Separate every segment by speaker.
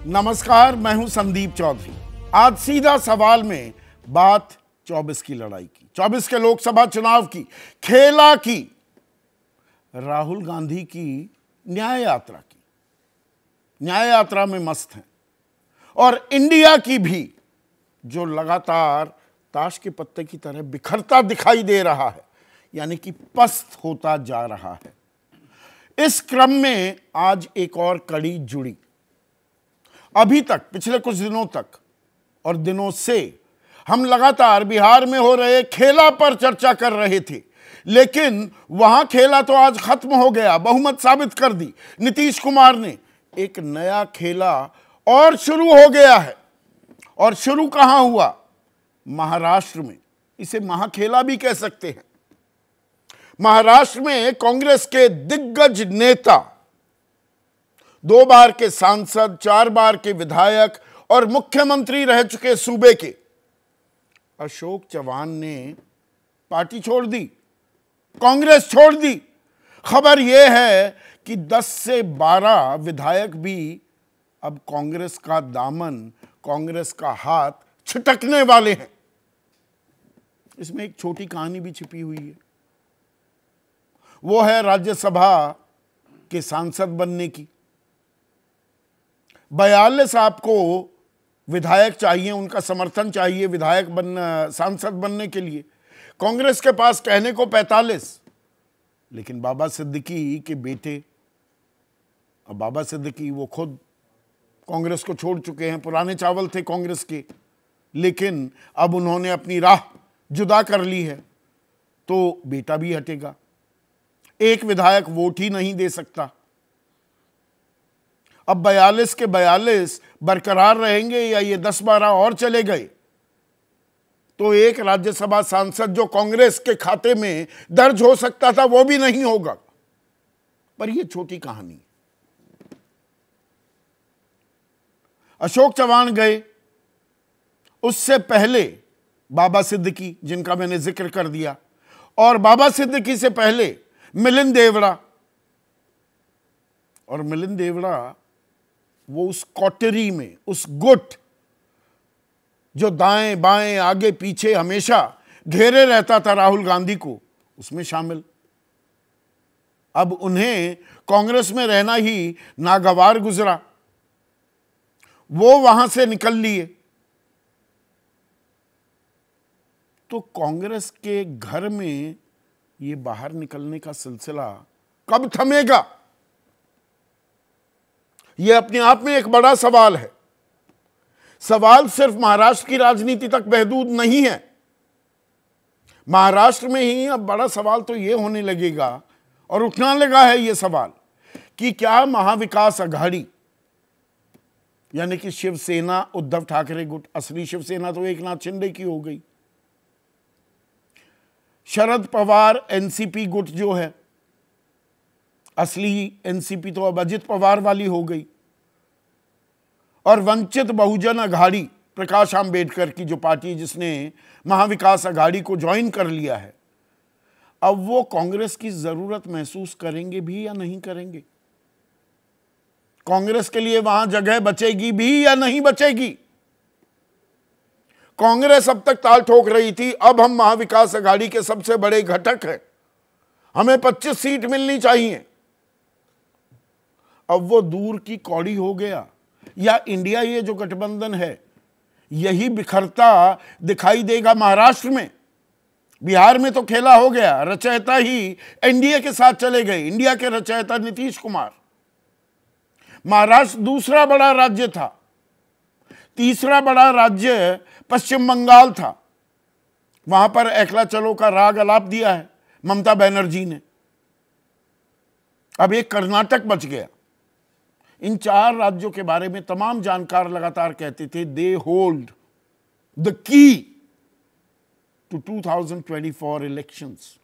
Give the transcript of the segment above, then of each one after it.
Speaker 1: नमस्कार, मैं हूं संदीप चौधरी। आज सीधा सवाल में बात 24 की लड़ाई की, 24 के लोकसभा चुनाव की, खेला की, राहुल गांधी की न्याय यात्रा की। न्याय यात्रा में मस्त हैं और इंडिया की भी, जो लगातार ताश के पत्ते की तरह बिखरता दिखाई दे रहा है, यानी कि पस्त होता जा रहा है। इस क्रम में आज एक और कड़ी जुड़ी। अभी तक, पिछले कुछ दिनों तक और दिनों से हम लगातार बिहार में हो रहे खेला पर चर्चा कर रहे थे, लेकिन वहां खेला तो आज खत्म हो गया, बहुमत साबित कर दी नीतीश कुमार ने। एक नया खेला और शुरू हो गया है। और शुरू कहां हुआ? महाराष्ट्र में। इसे महाखेला भी कह सकते हैं। महाराष्ट्र में कांग्रेस के दिग्गज नेता, 2 बार के सांसद, 4 बार के विधायक और मुख्यमंत्री रह चुके सूबे के अशोक चव्हाण ने पार्टी छोड़ दी, कांग्रेस छोड़ दी। खबर यह है कि 10 से 12 विधायक भी अब कांग्रेस का दामन, कांग्रेस का हाथ छिटकने वाले हैं। इसमें एक छोटी कहानी भी छिपी हुई है। वो है राज्यसभा के सांसद बनने की। 42 आपको विधायक चाहिए, उनका समर्थन चाहिए विधायक बनना, सांसद बनने के लिए। कांग्रेस के पास कहने को 45, लेकिन बाबा सिद्दीकी के बेटे, अब बाबा सिद्दीकी वो खुद कांग्रेस को छोड़ चुके हैं, पुराने चावल थे कांग्रेस के, लेकिन अब उन्होंने अपनी राह जुदा कर ली है, तो बेटा भी हटेगा। एक विधायक वोट ही नहीं दे सकता। अब 42 के 42 बरकरार रहेंगे या ये 10-12 और चले गए, तो एक राज्यसभा सांसद जो कांग्रेस के खाते में दर्ज हो सकता था वो भी नहीं होगा। पर ये छोटी कहानी। अशोक चव्हाण गए, उससे पहले बाबा सिद्दीकी, जिनका मैंने जिक्र कर दिया, और बाबा सिद्दीकी से पहले मिलिंद देवड़ा। और मिलिंद देवड़ा वो उस कॉटरी में, उस गुट जो दाएं बाएं आगे पीछे हमेशा घेरे रहता था राहुल गांधी को, उसमें शामिल। अब उन्हें कांग्रेस में रहना ही नागवार गुजरा, वो वहां से निकल लिए। तो कांग्रेस के घर में ये बाहर निकलने का सिलसिला कब थमेगा? यह अपने आप में एक बड़ा सवाल है। सवाल सिर्फ महाराष्ट्र की राजनीति तक महदूद नहीं है। महाराष्ट्र में ही अब बड़ा सवाल तो यह होने लगेगा और उठने लगा है यह सवाल कि क्या महाविकास अघाड़ी, यानी कि शिवसेना उद्धव ठाकरे गुट, असली शिवसेना तो एकनाथ शिंदे की हो गई, शरद पवार एनसीपी गुट जो है, असली एनसीपी तो अब अजित पवार वाली हो गई, और वंचित बहुजन अघाड़ी, प्रकाश आंबेडकर की जो पार्टी जिसने महाविकास अघाड़ी को ज्वाइन कर लिया है, अब वो कांग्रेस की जरूरत महसूस करेंगे भी या नहीं करेंगे? कांग्रेस के लिए वहां जगह बचेगी भी या नहीं बचेगी? कांग्रेस अब तक ताल ठोक रही थी, अब हम महाविकास अघाड़ी के सबसे बड़े घटक हैं, हमें 25 सीट मिलनी चाहिए। अब वो दूर की कौड़ी हो गया, या इंडिया ये जो गठबंधन है यही बिखरता दिखाई देगा महाराष्ट्र में? बिहार में तो खेला हो गया, रचयिता ही एनडीए के साथ चले गए, इंडिया के रचयिता नीतीश कुमार। महाराष्ट्र दूसरा बड़ा राज्य था, तीसरा बड़ा राज्य पश्चिम बंगाल था, वहां पर एकला चलो का राग अलाप दिया है ममता बनर्जी ने। अब एक कर्नाटक बच गया। इन 4 राज्यों के बारे में तमाम जानकार लगातार कहते थे they hold the key to 2024 elections,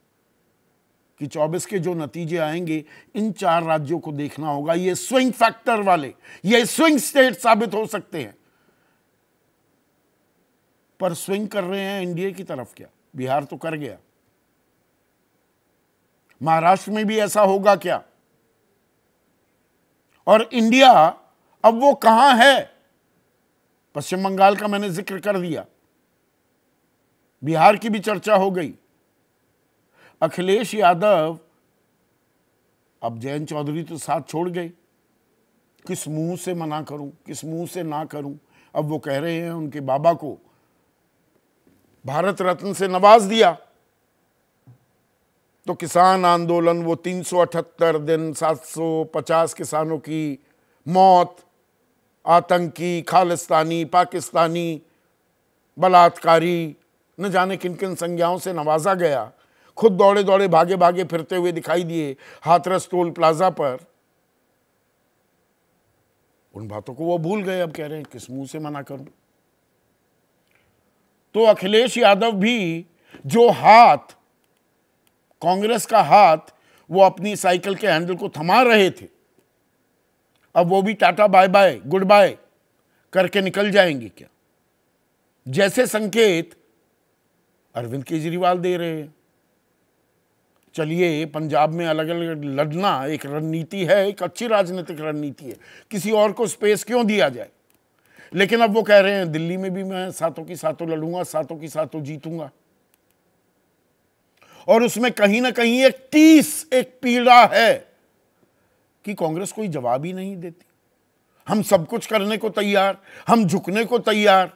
Speaker 1: कि 24 के जो नतीजे आएंगे इन 4 राज्यों को देखना होगा। ये स्विंग फैक्टर वाले, ये स्विंग स्टेट साबित हो सकते हैं। पर स्विंग कर रहे हैं एनडीए की तरफ क्या? बिहार तो कर गया, महाराष्ट्र में भी ऐसा होगा क्या? और इंडिया अब वो कहां है? पश्चिम बंगाल का मैंने जिक्र कर दिया, बिहार की भी चर्चा हो गई। अखिलेश यादव, अब जयंत चौधरी तो साथ छोड़ गए, किस मुंह से मना करूं, किस मुंह से ना करूं। अब वो कह रहे हैं उनके बाबा को भारत रत्न से नवाज दिया, तो किसान आंदोलन, वो 378 दिन, 750 किसानों की मौत, आतंकी, खालिस्तानी, पाकिस्तानी, बलात्कारी, न जाने किन किन संज्ञाओं से नवाजा गया। खुद दौड़े दौड़े भागे भागे फिरते हुए दिखाई दिए हाथरस टोल प्लाजा पर। उन बातों को वो भूल गए, अब कह रहे हैं किस मुंह से मना करूं। तो अखिलेश यादव भी जो हाथ, कांग्रेस का हाथ, वो अपनी साइकिल के हैंडल को थमा रहे थे, अब वो भी tata bye bye, goodbye करके निकल जाएंगे क्या? जैसे संकेत अरविंद केजरीवाल दे रहे हैं। चलिए, पंजाब में अलग अलग लड़ना एक रणनीति है, एक अच्छी राजनीतिक रणनीति है, किसी और को स्पेस क्यों दिया जाए। लेकिन अब वो कह रहे हैं दिल्ली में भी मैं सातों की सातों लड़ूंगा, सातों की सातों जीतूंगा। और उसमें कहीं ना कहीं एक टीस, एक पीड़ा है कि कांग्रेस कोई जवाब ही नहीं देती। हम सब कुछ करने को तैयार, हम झुकने को तैयार,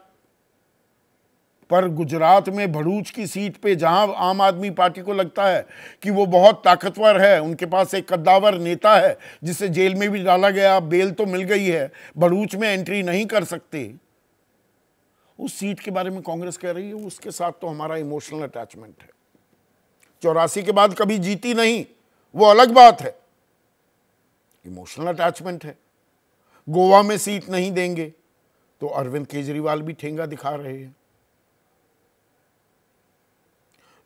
Speaker 1: पर गुजरात में भरूच की सीट पे जहां आम आदमी पार्टी को लगता है कि वो बहुत ताकतवर है, उनके पास एक कद्दावर नेता है जिसे जेल में भी डाला गया, बेल तो मिल गई है, भरूच में एंट्री नहीं कर सकते, उस सीट के बारे में कांग्रेस कह रही है उसके साथ तो हमारा इमोशनल अटैचमेंट है। 84 के बाद कभी जीती नहीं, वो अलग बात है, इमोशनल अटैचमेंट है। गोवा में सीट नहीं देंगे तो अरविंद केजरीवाल भी ठेंगा दिखा रहे हैं।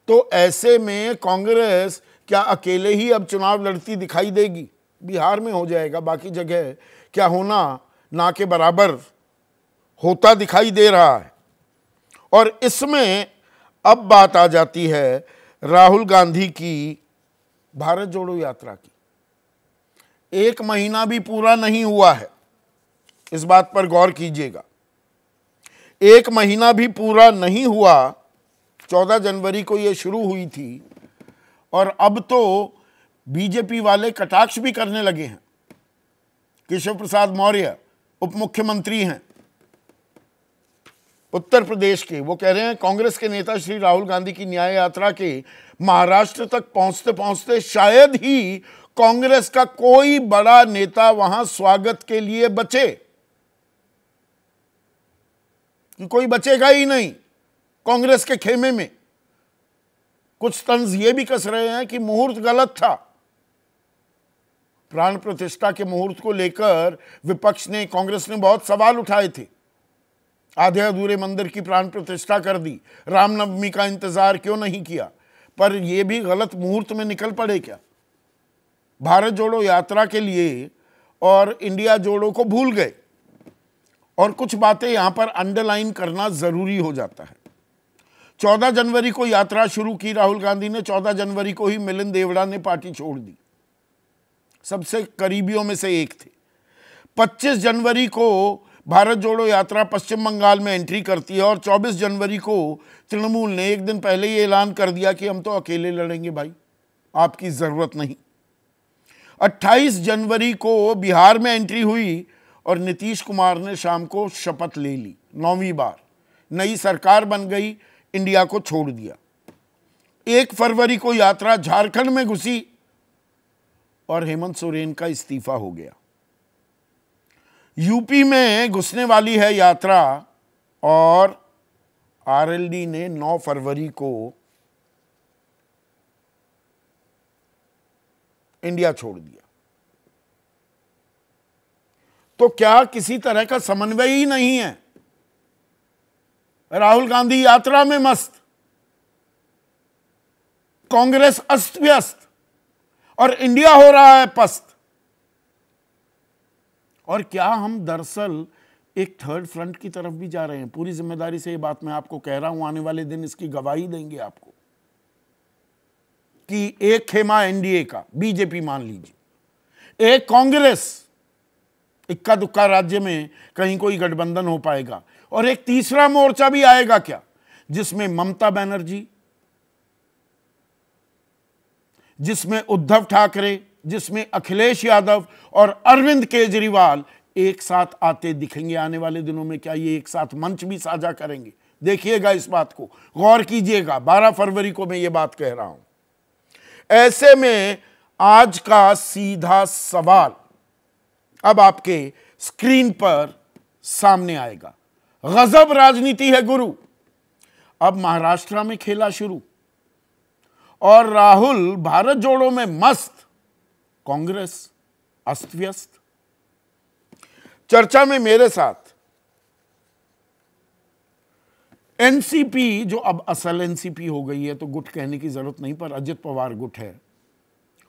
Speaker 1: तो ऐसे में कांग्रेस क्या अकेले ही अब चुनाव लड़ती दिखाई देगी? बिहार में हो जाएगा, बाकी जगह क्या होना ना के बराबर होता दिखाई दे रहा है। और इसमें अब बात आ जाती है राहुल गांधी की भारत जोड़ो यात्रा की। 1 महीना भी पूरा नहीं हुआ है, इस बात पर गौर कीजिएगा। 1 महीना भी पूरा नहीं हुआ, 14 जनवरी को ये शुरू हुई थी, और अब तो बीजेपी वाले कटाक्ष भी करने लगे हैं। केशव प्रसाद मौर्य उप मुख्यमंत्री हैं उत्तर प्रदेश के, वो कह रहे हैं कांग्रेस के नेता श्री राहुल गांधी की न्याय यात्रा के महाराष्ट्र तक पहुंचते पहुंचते शायद ही कांग्रेस का कोई बड़ा नेता वहां स्वागत के लिए बचे, कि कोई बचेगा ही नहीं कांग्रेस के खेमे में। कुछ तंज ये भी कस रहे हैं कि मुहूर्त गलत था, प्राण प्रतिष्ठा के मुहूर्त को लेकर विपक्ष ने, कांग्रेस ने बहुत सवाल उठाए थे। आधे अधूरे मंदिर की प्राण प्रतिष्ठा कर दी, रामनवमी का इंतजार क्यों नहीं किया, पर यह भी गलत मुहूर्त में निकल पड़े क्या? भारत जोड़ो यात्रा के लिए और इंडिया जोड़ो को भूल गए, और कुछ बातें यहां पर अंडरलाइन करना जरूरी हो जाता है। 14 जनवरी को यात्रा शुरू की राहुल गांधी ने, 14 जनवरी को ही मिलिंद देवड़ा ने पार्टी छोड़ दी, सबसे करीबियों में से एक थे। 25 जनवरी को भारत जोड़ो यात्रा पश्चिम बंगाल में एंट्री करती है, और 24 जनवरी को तृणमूल ने एक दिन पहले ही ऐलान कर दिया कि हम तो अकेले लड़ेंगे भाई, आपकी जरूरत नहीं। 28 जनवरी को बिहार में एंट्री हुई और नीतीश कुमार ने शाम को शपथ ले ली, 9वीं बार नई सरकार बन गई, इंडिया को छोड़ दिया। 1 फरवरी को यात्रा झारखंड में घुसी और हेमंत सोरेन का इस्तीफा हो गया। यूपी में घुसने वाली है यात्रा, और आरएलडी ने 9 फरवरी को इंडिया छोड़ दिया। तो क्या किसी तरह का समन्वय ही नहीं है? राहुल गांधी यात्रा में मस्त, कांग्रेस अस्त व्यस्त, और इंडिया हो रहा है पस्त। और क्या हम दरअसल एक थर्ड फ्रंट की तरफ भी जा रहे हैं? पूरी जिम्मेदारी से ये बात मैं आपको कह रहा हूं, आने वाले दिन इसकी गवाही देंगे आपको, कि एक खेमा एनडीए का, बीजेपी मान लीजिए, एक कांग्रेस, इक्का दुक्का राज्य में कहीं कोई गठबंधन हो पाएगा। और एक तीसरा मोर्चा भी आएगा क्या, जिसमें ममता बनर्जी, जिसमें उद्धव ठाकरे, जिसमें अखिलेश यादव और अरविंद केजरीवाल एक साथ आते दिखेंगे आने वाले दिनों में। क्या ये एक साथ मंच भी साझा करेंगे? देखिएगा, इस बात को गौर कीजिएगा। 12 फरवरी को मैं ये बात कह रहा हूं। ऐसे में आज का सीधा सवाल अब आपके स्क्रीन पर सामने आएगा। गजब राजनीति है गुरु। अब महाराष्ट्र में खेला शुरू और राहुल भारत जोड़ो में मस्त, कांग्रेस अस्त व्यस्त। चर्चा में मेरे साथ एनसीपी, जो अब असल एनसीपी हो गई है तो गुट कहने की जरूरत नहीं, पर अजित पवार गुट है,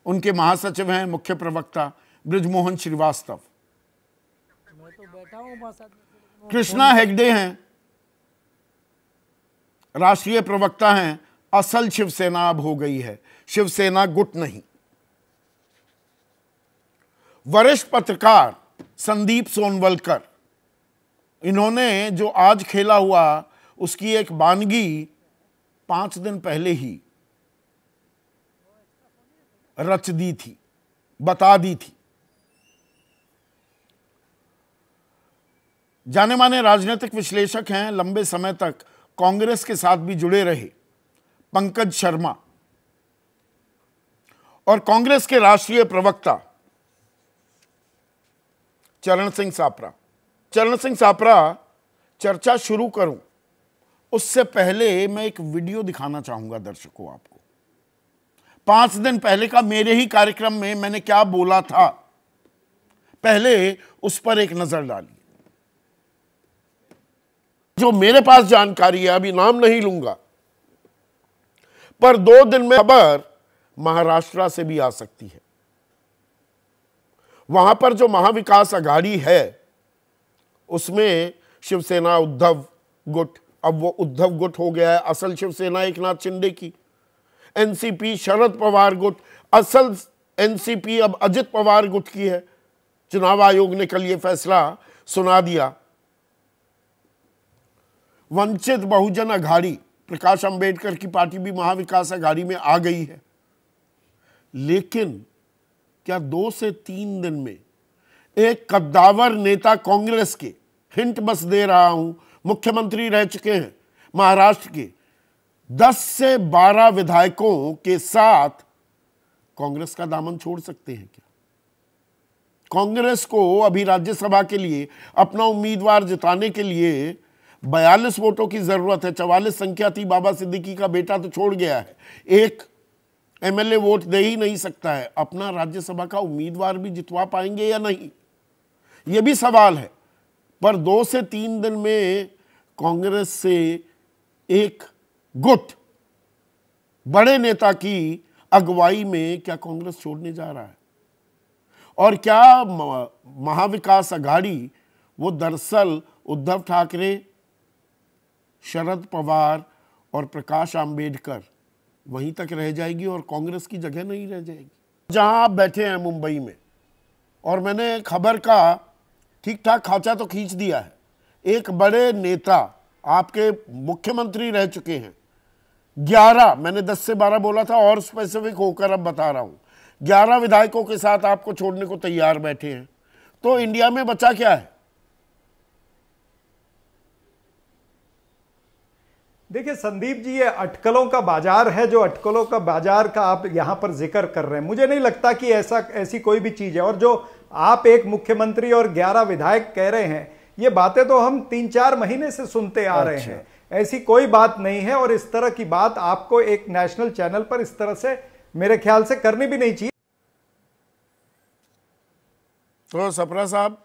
Speaker 1: उनके महासचिव हैं मुख्य प्रवक्ता बृजमोहन श्रीवास्तव।
Speaker 2: मैं तो बैठा हूं,
Speaker 1: कृष्णा हेगड़े हैं राष्ट्रीय प्रवक्ता हैं। असल शिवसेना अब हो गई है, शिवसेना गुट नहीं। वरिष्ठ पत्रकार संदीप सोनवलकर, इन्होंने जो आज खेला हुआ उसकी एक वानगी 5 दिन पहले ही रच दी थी, बता दी थी। जाने माने राजनीतिक विश्लेषक हैं, लंबे समय तक कांग्रेस के साथ भी जुड़े रहे, पंकज शर्मा, और कांग्रेस के राष्ट्रीय प्रवक्ता चरण सिंह सापरा। चरण सिंह सापरा, चर्चा शुरू करूं उससे पहले मैं एक वीडियो दिखाना चाहूंगा दर्शकों आपको। 5 दिन पहले का मेरे ही कार्यक्रम में मैंने क्या बोला था, पहले उस पर एक नजर डालिए। जो मेरे पास जानकारी है, अभी नाम नहीं लूंगा, पर 2 दिन में खबर महाराष्ट्र से भी आ सकती है। वहां पर जो महाविकास आघाड़ी है उसमें शिवसेना उद्धव गुट, अब वो उद्धव गुट हो गया है। असल शिवसेना एकनाथ शिंदे की, एनसीपी शरद पवार गुट, असल एनसीपी अब अजित पवार गुट की है। चुनाव आयोग ने कल ये फैसला सुना दिया। वंचित बहुजन अघाड़ी, प्रकाश अंबेडकर की पार्टी भी महाविकास अघाड़ी में आ गई है। लेकिन क्या 2 से 3 दिन में एक कद्दावर नेता कांग्रेस के, हिंट बस दे रहा हूं, मुख्यमंत्री रह चुके हैं महाराष्ट्र के, 10 से 12 विधायकों के साथ कांग्रेस का दामन छोड़ सकते हैं क्या? कांग्रेस को अभी राज्यसभा के लिए अपना उम्मीदवार जिताने के लिए 42 वोटों की जरूरत है। 44 संख्या थी, बाबा सिद्दीकी का बेटा तो छोड़ गया है, एक एमएलए वोट दे ही नहीं सकता है। अपना राज्यसभा का उम्मीदवार भी जितवा पाएंगे या नहीं, यह भी सवाल है। पर 2 से 3 दिन में कांग्रेस से एक गुट, बड़े नेता की अगुवाई में क्या कांग्रेस छोड़ने जा रहा है? और क्या महाविकास अघाड़ी वो दरअसल उद्धव ठाकरे, शरद पवार और प्रकाश आंबेडकर वहीं तक रह जाएगी और कांग्रेस की जगह नहीं रह जाएगी? जहां आप बैठे हैं मुंबई में, और मैंने खबर का ठीक ठाक खाचा तो खींच दिया है, एक बड़े नेता, आपके मुख्यमंत्री रह चुके हैं, 11, मैंने 10 से 12 बोला था और स्पेसिफिक होकर अब बता रहा हूं, 11 विधायकों के साथ आपको छोड़ने को तैयार बैठे हैं। तो इंडिया में बचा क्या है?
Speaker 3: देखिए संदीप जी, ये अटकलों का बाजार है। जो अटकलों का बाजार का आप यहां पर जिक्र कर रहे हैं, मुझे नहीं लगता कि ऐसी कोई भी चीज है। और जो आप एक मुख्यमंत्री और 11 विधायक कह रहे हैं, ये बातें तो हम 3-4 महीने से सुनते आ रहे हैं। ऐसी कोई बात नहीं है और इस तरह की बात आपको एक नेशनल चैनल पर इस तरह से मेरे ख्याल से करनी भी नहीं चाहिए।
Speaker 1: तो सपरा साहब,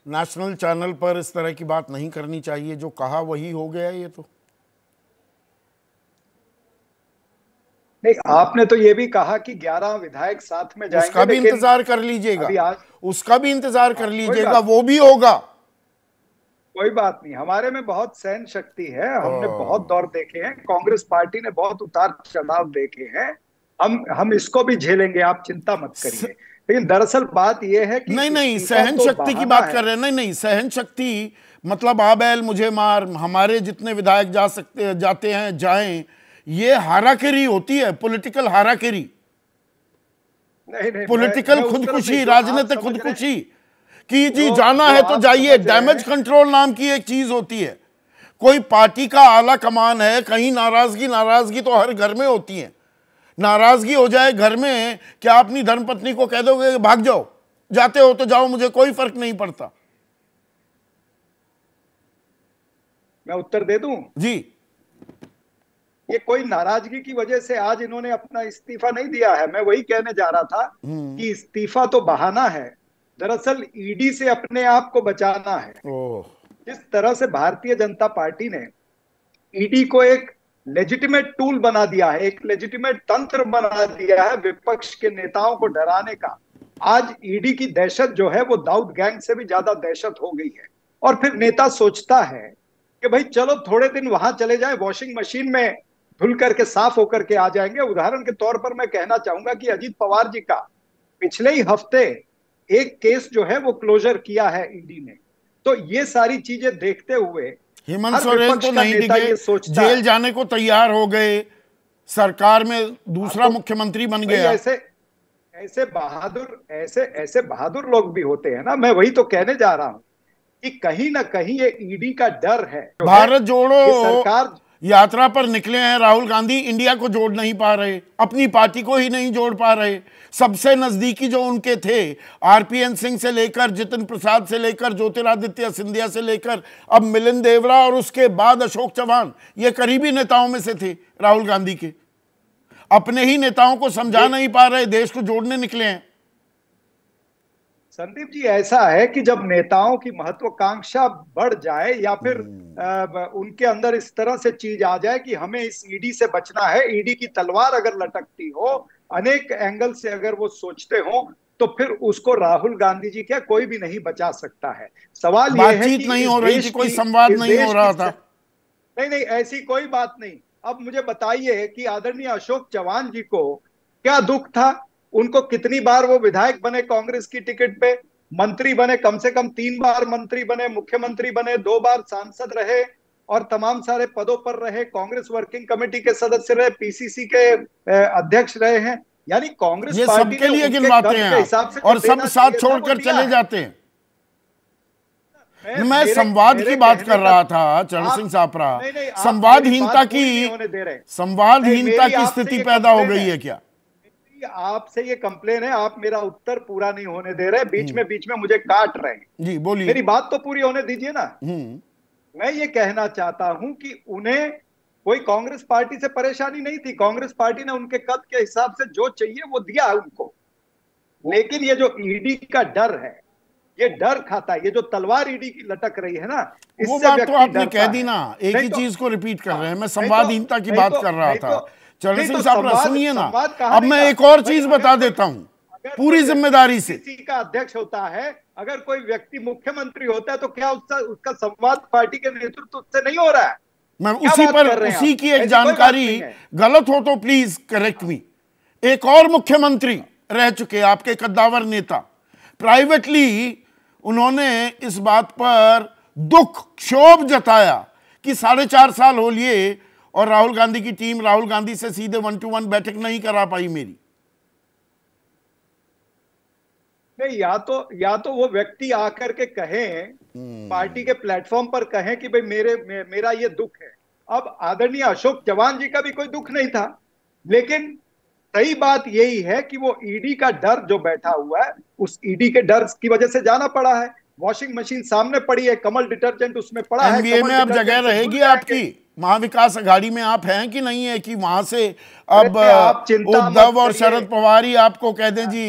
Speaker 1: नेशनल चैनल पर इस तरह की बात नहीं करनी चाहिए। जो कहा वही हो गया। ये तो
Speaker 4: नहीं, आपने तो ये भी कहा कि 11 विधायक साथ में जाएंगे,
Speaker 1: उसका भी इंतजार कर लीजिएगा, उसका भी इंतजार कर लीजिएगा, वो भी होगा।
Speaker 4: कोई बात नहीं, हमारे में बहुत सहन शक्ति है, हमने बहुत दौर देखे हैं, कांग्रेस पार्टी ने बहुत उतार चढ़ाव देखे हैं, हम इसको भी झेलेंगे, आप चिंता मत करिए। लेकिन दरअसल बात यह है कि
Speaker 1: नहीं नहीं,
Speaker 4: इस्तीफा
Speaker 1: सहन
Speaker 4: तो
Speaker 1: शक्ति की
Speaker 4: बहाना
Speaker 1: बात
Speaker 4: है।
Speaker 1: कर रहे हैं। नहीं नहीं, सहन शक्ति मतलब आ बैल मुझे मार, हमारे जितने विधायक जा सकते जाते हैं जाएं, ये हाराकिरी होती है, पॉलिटिकल हाराकिरी,
Speaker 4: नहीं नहीं,
Speaker 1: पॉलिटिकल
Speaker 4: मैं उस तरफ
Speaker 1: खुदकुशी,
Speaker 4: नहीं, जो आप
Speaker 1: राजनीतिक
Speaker 4: समझ रहे हैं,
Speaker 1: खुदकुशी कि जी
Speaker 4: जो
Speaker 1: जाना
Speaker 4: जो
Speaker 1: है तो
Speaker 4: आप
Speaker 1: जाइए।
Speaker 4: समझ रहे
Speaker 1: डैमेज
Speaker 4: हैं,
Speaker 1: कंट्रोल नाम की एक चीज होती है। कोई पार्टी का आला कमान है, कहीं नाराजगी, नाराजगी तो हर घर में होती है। नाराजगी हो जाए घर में, क्या अपनी धर्मपत्नी को कह दोगे कि भाग जाओ, जाते हो तो जाओ, मुझे कोई फर्क नहीं पड़ता?
Speaker 4: मैं उत्तर दे दूं?
Speaker 1: जी,
Speaker 4: ये कोई नाराजगी की वजह से आज इन्होंने अपना इस्तीफा नहीं दिया है। मैं वही कहने जा रहा था कि इस्तीफा तो बहाना है, दरअसल ईडी से अपने आप को बचाना है।
Speaker 1: ओह,
Speaker 4: जिस तरह से भारतीय जनता पार्टी ने ईडी को एक लेजिटिमेट टूल बना दिया है, एक लेजिटिमेट तंत्र बना दिया है विपक्ष के नेताओं को डराने का, आज ईडी की दहशत जो है वो दाऊद गैंग से भी ज्यादा दहशत हो गई है। और फिर नेता सोचता है कि भाई चलो थोड़े दिन वहां चले जाए, वॉशिंग मशीन में धुल करके साफ होकर के आ जाएंगे। उदाहरण के तौर पर मैं कहना चाहूंगा कि अजीत पवार जी का पिछले ही हफ्ते एक केस जो है वो क्लोजर किया है ईडी ने। तो ये सारी चीजें देखते हुए
Speaker 1: हेमंत
Speaker 4: हर
Speaker 1: सोरेन
Speaker 4: विपक्ष
Speaker 1: तो
Speaker 4: का
Speaker 1: नहीं
Speaker 4: नेता
Speaker 1: दिखे,
Speaker 4: ये सोचता
Speaker 1: जेल
Speaker 4: है।
Speaker 1: जाने को तैयार हो गए, सरकार में दूसरा
Speaker 4: तो
Speaker 1: मुख्यमंत्री बन
Speaker 4: भाई
Speaker 1: गया।
Speaker 4: ऐसे ऐसे बहादुर लोग भी होते हैं ना। मैं वही तो कहने जा रहा हूं कि कहीं ना कहीं ये ईडी का डर है, जो है,
Speaker 1: भारत जोड़ो
Speaker 4: ये सरकार
Speaker 1: यात्रा पर निकले हैं राहुल गांधी, इंडिया को जोड़ नहीं पा रहे, अपनी पार्टी को ही नहीं जोड़ पा रहे। सबसे नजदीकी जो उनके थे, आरपीएन सिंह से लेकर जितिन प्रसाद से लेकर ज्योतिरादित्य सिंधिया से लेकर अब मिलिंद देवरा और उसके बाद अशोक चौहान, ये करीबी नेताओं में से थे राहुल गांधी के। अपने ही नेताओं को समझा नहीं पा रहे, देश को जोड़ने निकले हैं।
Speaker 4: संदीप जी, ऐसा है कि जब नेताओं की महत्वाकांक्षा बढ़ जाए या फिर उनके अंदर इस तरह से चीज आ जाए कि हमें इस ईडी से बचना है, ईडी की तलवार अगर लटकती हो, अनेक एंगल से अगर वो सोचते हो, तो फिर उसको राहुल गांधी जी क्या कोई भी नहीं बचा सकता है। सवाल यह है
Speaker 1: बातचीत
Speaker 4: कि
Speaker 1: नहीं
Speaker 4: इस
Speaker 1: हो रही
Speaker 4: देश
Speaker 1: थी, कोई
Speaker 4: की-
Speaker 1: संवाद
Speaker 4: इस
Speaker 1: नहीं
Speaker 4: देश
Speaker 1: हो रहा
Speaker 4: की-
Speaker 1: था।
Speaker 4: नहीं नहीं, ऐसी कोई बात नहीं। अब मुझे बताइए कि आदरणीय अशोक चौहान जी को क्या दुख था? उनको कितनी बार वो विधायक बने कांग्रेस की टिकट पे, मंत्री बने, कम से कम 3 बार मंत्री बने, मुख्यमंत्री बने, 2 बार सांसद रहे और तमाम सारे पदों पर रहे, कांग्रेस वर्किंग कमेटी के सदस्य रहे, पीसीसी के अध्यक्ष रहे हैं। यानी कांग्रेस
Speaker 1: ये
Speaker 4: पार्टी
Speaker 1: सबके
Speaker 4: ने
Speaker 1: लिए
Speaker 4: उनके
Speaker 1: गिनवाते
Speaker 4: कद
Speaker 1: हैं
Speaker 4: के
Speaker 1: आप,
Speaker 4: हिसाब से
Speaker 1: और
Speaker 4: जो
Speaker 1: सब
Speaker 4: देना
Speaker 1: साथ
Speaker 4: चाहिए था, वो
Speaker 1: छोड़कर
Speaker 4: दिया
Speaker 1: चले
Speaker 4: है।
Speaker 1: जाते हैं। मैं संवाद की बात कर रहा था, चरण सिंह सापरा।
Speaker 4: नहीं नहीं, आप
Speaker 1: संवादहीनता
Speaker 4: मेरी बात पूरी नहीं
Speaker 1: की,
Speaker 4: होने दे रहे।
Speaker 1: संवादहीनता
Speaker 4: मेरी
Speaker 1: की
Speaker 4: आपसे
Speaker 1: स्थिति
Speaker 4: ये
Speaker 1: पैदा हो
Speaker 4: कंप्लेन
Speaker 1: गई
Speaker 4: है।
Speaker 1: है क्या?
Speaker 4: आपसे ये कंप्लेन है, आप मेरा उत्तर पूरा नहीं होने दे रहे, बीच में मुझे काट रहे हैं।
Speaker 1: जी बोलिए।
Speaker 4: मेरी बात तो पूरी होने दीजिए ना। मैं ये कहना चाहता हूं कि उन्हें कोई कांग्रेस पार्टी से परेशानी नहीं थी। कांग्रेस पार्टी ने उनके कद के हिसाब से जो चाहिए वो दिया उनको। लेकिन ये जो ईडी का डर है, ये डर खाता है, ये जो तलवार ईडी की लटक रही है ना,
Speaker 1: वो
Speaker 4: इससे
Speaker 1: बात तो
Speaker 4: व्यक्ति
Speaker 1: आपने
Speaker 4: डरता
Speaker 1: कह दी
Speaker 4: है।
Speaker 1: ना, एक
Speaker 4: नहीं
Speaker 1: ही
Speaker 4: तो-
Speaker 1: चीज को रिपीट कर रहे हैं। मैं
Speaker 4: नहीं
Speaker 1: संवादहीनता की
Speaker 4: नहीं
Speaker 1: बात कर रहा
Speaker 4: नहीं
Speaker 1: था। चरण
Speaker 4: नहीं
Speaker 1: सिंह
Speaker 4: तो
Speaker 1: सापरा
Speaker 4: संवाद-
Speaker 1: सुनिए ना,
Speaker 4: संवाद कहाँ
Speaker 1: अब
Speaker 4: नहीं
Speaker 1: मैं
Speaker 4: था?
Speaker 1: एक और
Speaker 4: भाई,
Speaker 1: चीज
Speaker 4: अगर
Speaker 1: बता
Speaker 4: कोई-
Speaker 1: देता हूं
Speaker 4: अगर
Speaker 1: पूरी
Speaker 4: कोई
Speaker 1: जिम्मेदारी से।
Speaker 4: किसी का अध्यक्ष होता है, अगर कोई व्यक्ति मुख्यमंत्री होता है, तो क्या उसका संवाद पार्टी के नेतृत्व से नहीं हो रहा है?
Speaker 1: मैं
Speaker 4: क्या
Speaker 1: उसी
Speaker 4: बात
Speaker 1: पर
Speaker 4: कर रहे हैं
Speaker 1: उसी
Speaker 4: आप?
Speaker 1: की एक
Speaker 4: ऐसी कोई बात
Speaker 1: जानकारी,
Speaker 4: नहीं है।
Speaker 1: गलत हो तो प्लीज करेक्ट मी। एक और मुख्यमंत्री रह चुके आपके कद्दावर नेता, प्राइवेटली उन्होंने इस बात पर दुख, क्षोभ जताया कि 4.5 साल हो लिए और राहुल गांधी की टीम राहुल गांधी से सीधे 1-to-1 बैठक नहीं करा पाई मेरी।
Speaker 4: नहीं, या तो वो व्यक्ति आकर के कहें, पार्टी के प्लेटफॉर्म पर कहें कि भाई मेरा ये दुख है। अब आदरणीय अशोक चौहान जी का भी कोई दुख नहीं था, लेकिन सही बात यही है कि वो ईडी का डर जो बैठा हुआ है, उस ईडी के डर की वजह से जाना पड़ा है। वॉशिंग मशीन सामने पड़ी है, कमल डिटर्जेंट उसमें पड़ा है।
Speaker 1: एनडीए
Speaker 4: कमल
Speaker 1: में अब
Speaker 4: डिटर्जेंट
Speaker 1: जगह
Speaker 4: से धुल
Speaker 1: रहेगी
Speaker 4: जाएंगे।
Speaker 1: आपकी? महाविकास अघाड़ी में आप हैं कि नहीं है कि वहां से अब
Speaker 4: अरे आप चिंता मत
Speaker 1: उद्धव और
Speaker 4: करिए।
Speaker 1: शरद पवार ही आपको कह दें जी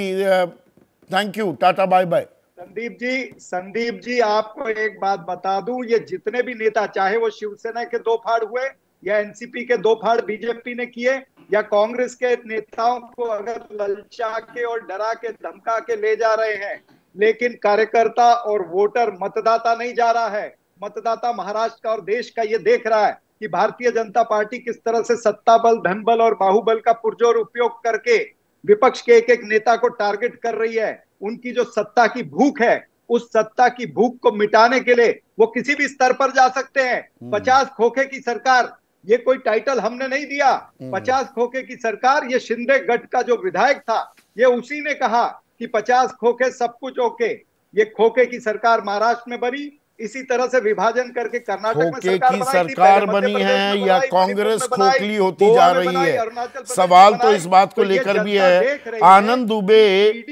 Speaker 1: thank you, tata bye bye?
Speaker 4: Sandeep ji, आपको एक बात बता दूं, ये जितने भी नेता, चाहे वो शिवसेना के 2 फाड़ हुए या एनसीपी के 2 फाड़ बीजेपी ने किए, या कांग्रेस के नेताओं को अगर ललचा के और डरा के धमका के ले जा रहे हैं, लेकिन कार्यकर्ता और वोटर, मतदाता नहीं जा रहा है। मतदाता महाराष्ट्र का और देश का ये देख रहा है कि भारतीय जनता पार्टी किस तरह से सत्ता बल, धन बल और बाहुबल का पुरजोर उपयोग करके विपक्ष के एक एक नेता को टारगेट कर रही है। उनकी जो सत्ता की भूख है, उस सत्ता की भूख को मिटाने के लिए वो किसी भी स्तर पर जा सकते हैं। 50 खोखे की सरकार, ये कोई टाइटल हमने नहीं दिया। 50 खोखे की सरकार, ये शिंदे गढ़ का जो विधायक था, ये उसी ने कहा कि 50 खोखे सब कुछ ओके। ये खोखे की सरकार महाराष्ट्र में बनी, इसी तरह से विभाजन करके कर्नाटक में
Speaker 1: सरकार बनी है या कांग्रेस खोखली होती जा रही है? सवाल तो इस बात को लेकर भी है। आनंद दुबे,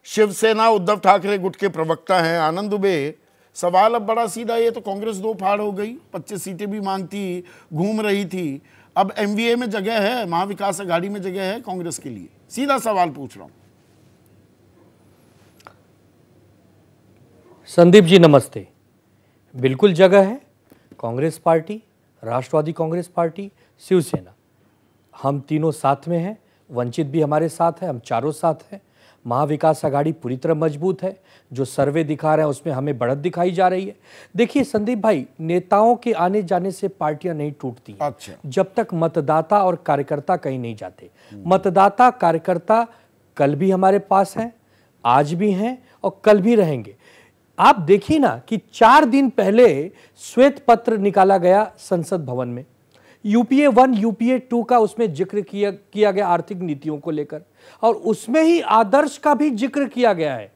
Speaker 1: शिवसेना उद्धव ठाकरे गुट के प्रवक्ता हैं। आनंद दुबे, सवाल अब बड़ा सीधा, ये तो कांग्रेस दो फाड़ हो गई, 25 सीटें भी मांगती, घूम रही थी। अब एमवीए में जगह है, महाविकास अघाड़ी में जगह है कांग्रेस के लिए? सीधा सवाल पूछ रहा हूं।
Speaker 2: संदीप जी नमस्ते। बिल्कुल जगह है। कांग्रेस पार्टी, राष्ट्रवादी कांग्रेस पार्टी, शिवसेना, हम तीनों साथ में हैं। वंचित भी हमारे साथ है, हम चारों साथ हैं। महाविकास अघाड़ी पूरी तरह मजबूत है। जो सर्वे दिखा रहे हैं उसमें हमें बढ़त दिखाई जा रही है। देखिए संदीप भाई, नेताओं के आने जाने से पार्टियां नहीं टूटती।
Speaker 1: अच्छा।
Speaker 2: जब तक मतदाता और कार्यकर्ता कहीं नहीं जाते। मतदाता कार्यकर्ता कल भी हमारे पास हैं, आज भी हैं और कल भी रहेंगे। आप देखिए ना कि 4 दिन पहले श्वेत पत्र निकाला गया संसद भवन में, यूपीए 1 यूपीए 2 का उसमें जिक्र किया गया आर्थिक नीतियों को लेकर, और उसमें ही आदर्श का भी जिक्र किया गया है।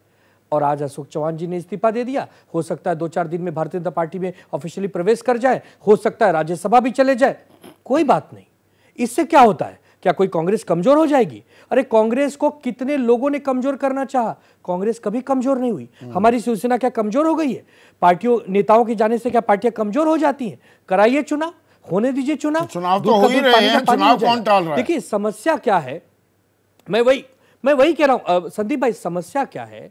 Speaker 2: और आज अशोक चौहान जी ने इस्तीफा दे दिया। हो सकता है 2-4 दिन में भारतीय जनता पार्टी में ऑफिशियली प्रवेश कर जाए, हो सकता है राज्यसभा भी चले जाए, कोई बात नहीं। इससे क्या होता है? क्या कोई कांग्रेस कमजोर हो जाएगी? अरे कांग्रेस को कितने लोगों ने कमजोर करना चाहा, कांग्रेस कभी कमजोर नहीं हुई। हमारी शिवसेना क्या कमजोर हो गई है? पार्टियों नेताओं के जाने से क्या पार्टियां कमजोर हो जाती हैं? कराइए चुनाव, होने दीजिए चुनाव।
Speaker 1: चुनाव तो हो ही रहे हैं, चुनाव कौन टाल रहा है?
Speaker 2: देखिए समस्या क्या है, मैं वही कह रहा हूं संदीप भाई, समस्या क्या है?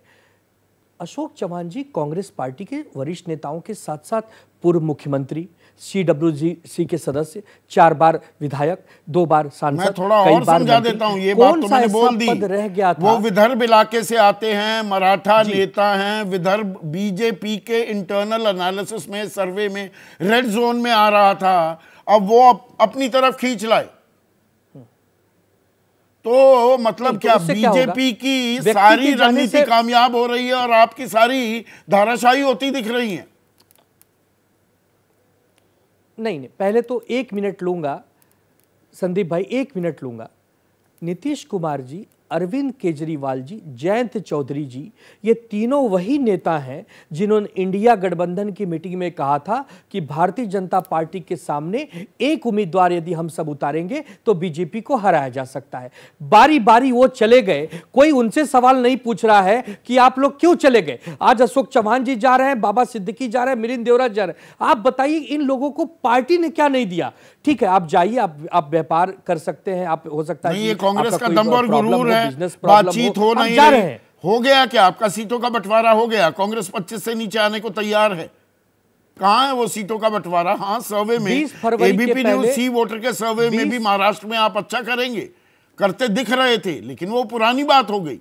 Speaker 2: अशोक चौहान जी कांग्रेस पार्टी के वरिष्ठ नेताओं के साथ साथ पूर्व मुख्यमंत्री, CWC के सदस्य, 4 बार विधायक, 2 बार सांसद,
Speaker 1: मैं थोड़ा और समझा देता हूं। ये बात तो मैंने बोल दी।
Speaker 2: रह गया था।
Speaker 1: वो विदर्भ इलाके से आते हैं, मराठा नेता हैं, विदर्भ बीजेपी के इंटरनल एनालिसिस में, सर्वे में रेड जोन में आ रहा था। अब वो अपनी तरफ खींच लाए तो मतलब क्या बीजेपी की सारी रणनीति कामयाब हो रही है और आपकी सारी धाराशाही होती दिख रही है?
Speaker 2: नहीं, पहले तो 1 मिनट लूंगा संदीप भाई, 1 मिनट लूंगा। नीतीश कुमार जी, अरविंद केजरीवाल जी, जयंत चौधरी जी, ये तीनों वही नेता हैं जिन्होंने इंडिया गठबंधन की मीटिंग में कहा था कि भारतीय जनता पार्टी के सामने एक उम्मीदवार यदि हम सब उतारेंगे तो बीजेपी को हराया जा सकता है। बारी बारी वो चले गए, कोई उनसे सवाल नहीं पूछ रहा है कि आप लोग क्यों चले गए। आज अशोक चौहान जी जा रहे हैं, बाबा सिद्दीकी जा रहे हैं, मिलिंद देवराज जा रहे हैं। आप बताइए इन लोगों को पार्टी ने क्या नहीं दिया? ठीक है, आप जाइए, आप व्यापार कर सकते हैं, आप हो सकता है
Speaker 1: ये कांग्रेस का दम और गुरूर है, बातचीत हो नहीं रही। हो गया क्या आपका सीटों का बंटवारा? हो गया? कांग्रेस 25 से नीचे आने को तैयार है। कहां है वो सीटों का बंटवारा? हाँ, सर्वे में, एबीपी न्यूज सी वोटर के सर्वे में भी महाराष्ट्र में आप अच्छा करेंगे, करते दिख रहे थे, लेकिन वो पुरानी बात हो गई।